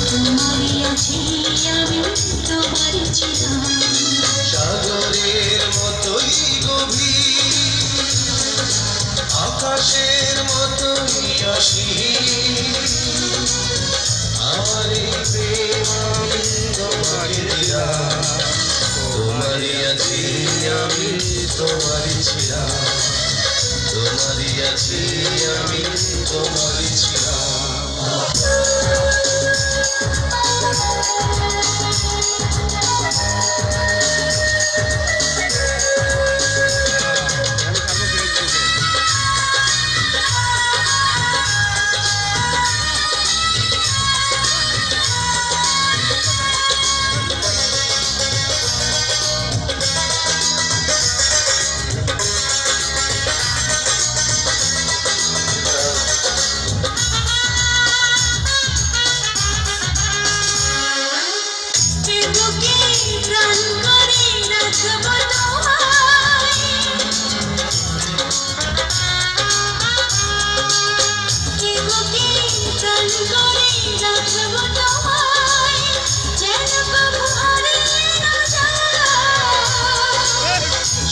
তোমারই আছি আমি, তোমারই ছিলাম। সাগরের মতোই গভীর, আকাশের মতোই অসীম, আমার এই প্রেম আমি তোমারই দিলাম। তোমারই আছি আমি, তোমারই ছিলাম। তোমারই আছি আমি, তোমারই ছিলাম।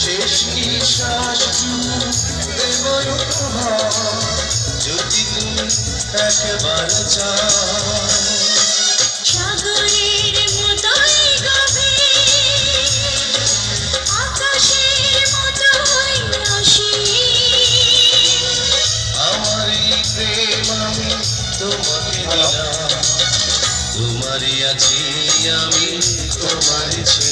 শেষ নিঃশ্বাস দেব উপহার, যদি তুমি একবার চাও। সাগরের মতোই গভীর, আকাশের মতোই অসীম, আমার এই প্রেম আমি তোমাকে দিলাম। তোমারই আছি আমি, তোমারই ছিলাম।